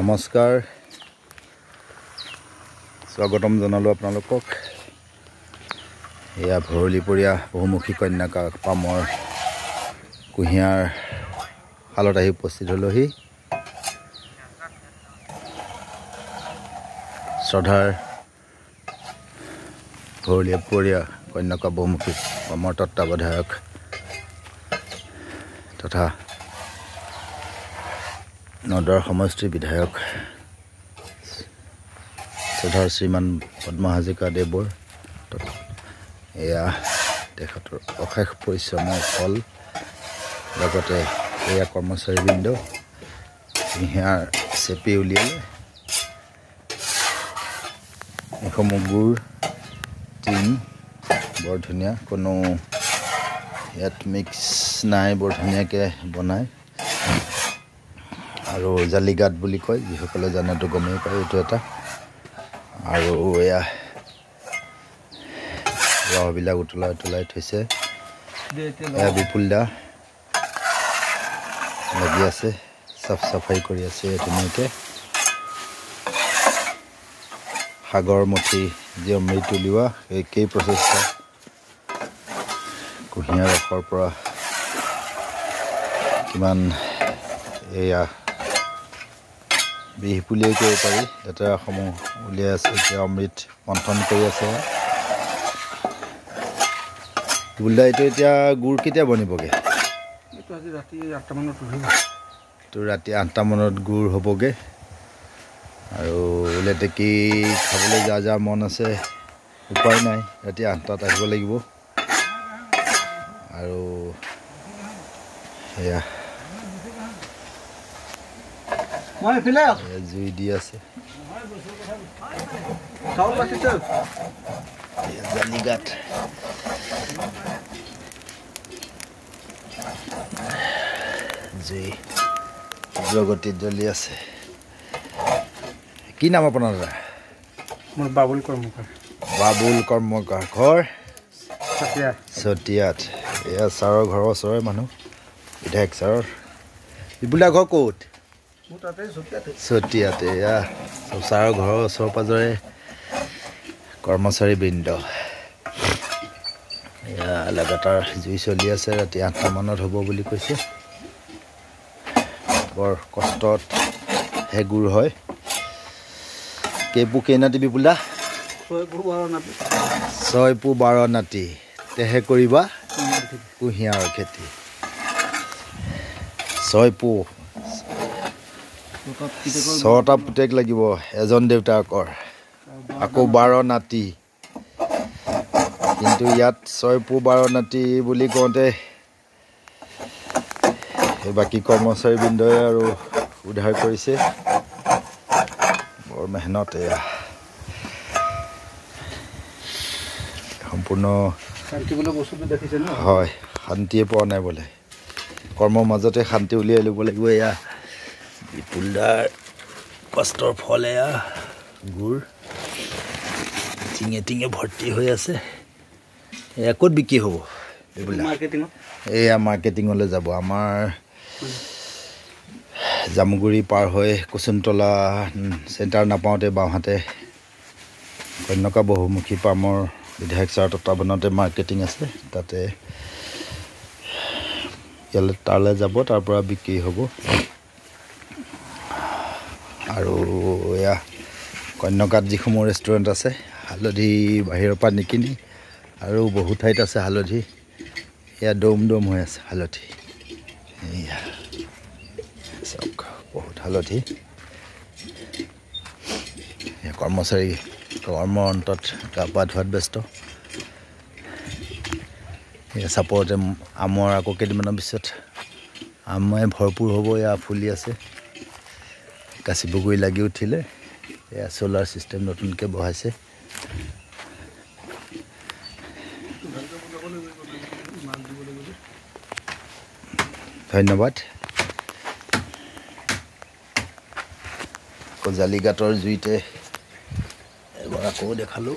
নমস্কাৰ স্বাগতম জনালো আপোনালোকক এয়া ভৰলীপৰীয়া বহুমুখী কন্যাকা পামৰ কুহিয়াৰ হালত আহি উপস্থিত হলহি শ্ৰদ্ধাৰ ভৰলীপৰীয়া কন্যাকা বহুমুখী পামৰ তত্ত্বাৱধায়ক তথা নদৰ সমষ্টিৰ বিধায়ক শ্ৰদ্ধাৰ শ্ৰীমান পদ্মা হাজৰিকা দেৱৰ এয়া তেখেতৰ অশেষ পৰিশ্ৰমৰ ফল লগতে এয়া কৰ্মচাৰীবৃন্দ কুঁহিয়াৰ চেপি উলিয়ালে এইসমূহ গুড় টিং বৰ ধুনীয়া কোনো ইয়াত মিক্স নাই বৰ ধুনীয়াকৈ বনায় আৰু জালিগাট বুলি কয় যিসকলে জানেতো গমেই পায় এইটো এটা আৰু এয়া ৰহবিলাক উতলাই থৈছে এয়া বিপুলদা লাগি আছে চাফ চাফাই কৰি আছে ধুনীয়াকৈ সাগৰ মঠি যি অমৃত উলিওৱা একেই প্ৰচেষ্টা কুঁহিয়াৰ ৰসৰ পৰা কিমান এয়া বিহুপুলিয়াই কৰিব পাৰি লেতেৰাসমূহ উলিয়াই আছে এতিয়া অমৃত মন্থন কৰি আছে বুলদা এইটো এতিয়া গুড় কেতিয়া বনিবগৈ এইটো আজি ৰাতি 8টা মানত হ'ব তো ৰাতি 8টা মানত গুড় হ'বগৈ আৰু লেটেকি খাবলৈ যাৰ মন আছে উপায় নাই ৰাতি 8টাত আহিব লাগিব আৰু এয়া জুই দি আছে জালিগাট জুই জগতিত জ্বলি আছে কি নাম আপোনাৰ দাদা মোৰ বাবুল কৰ্মকাৰ ঘৰ চতিয়াত এয়া ছাৰৰ ঘৰৰ ওচৰৰে মানুহ বিধায়ক ছাৰৰ বিপুলদা ঘৰ ক'ত চতিয়াতে এয়া চব ছাৰৰ ঘৰৰ ওচৰ পাজৰে কৰ্মচাৰীবৃন্দ এয়া লাগাতাৰ জুই চলি আছে ৰাতি 8টা মানত হ'ব বুলি কৈছে বৰ কষ্টত হে গুড় হয় কেইনাটি বিপুলদা 6 পু 12 নাটি তেহে কৰিবা কুঁহিয়াৰ খেতি 6 পু 6টা পুতেক লাগিব এজন দেউতাকৰ আকৌ 12 নাটি কিন্তু ইয়াত 6 পু 12 নাটি বুলি কওঁতে বাকী কৰ্মচাৰীবৃন্দই আৰু উদ্ধাৰ কৰিছে বৰ মেহনত এয়া সম্পূৰ্ণ হয় শান্তিয়ে পোৱা নাই বোলে কৰ্মৰ মাজতে শান্তি উলিয়াই ল'ব লাগিব এয়া বিপুলদাৰ কষ্টৰ ফল এয়া গুড় টিঙে ভৰ্তি হৈ আছে এয়া ক'ত বিক্ৰী হ'ব এয়া মাৰ্কেটিঙলৈ যাব আমাৰ জামুগুৰি পাৰ হৈ কুচুমতলা চেণ্টাৰ নাপাওঁতে বাওঁহাতে কন্যাকা বহুমুখী পামৰ বিধায়ক ছাৰৰ তত্বাৱধানতে মাৰ্কেটিং আছে তাতে ইয়ালৈ তালৈ যাব তাৰ পৰা বিক্ৰী হ'ব আৰু এয়া কন্যাকাত যিসমূহ ৰেষ্টুৰেণ্ট আছে হালধি বাহিৰৰ পৰা নিকিনি আৰু বহু ঠাইত আছে হালধি এয়া দম হৈ আছে হালধি এয়া চাওক বহুত হালধি কৰ্মচাৰী কৰ্মৰ অন্তত গা পা ধোৱাত ব্যস্ত এয়া চাপৰতে আমৰ আকৌ কেইদিনমানৰ পিছত আমে ভৰপূৰ হ'ব এয়া ফুলি আছে কাঁচি বগৰী লাগি উঠিলে এয়া চ'লাৰ ছিষ্টেম নতুনকৈ বহাইছে ধন্যবাদ আকৌ জালিগাটৰ জুইতে এবাৰ আকৌ দেখালোঁ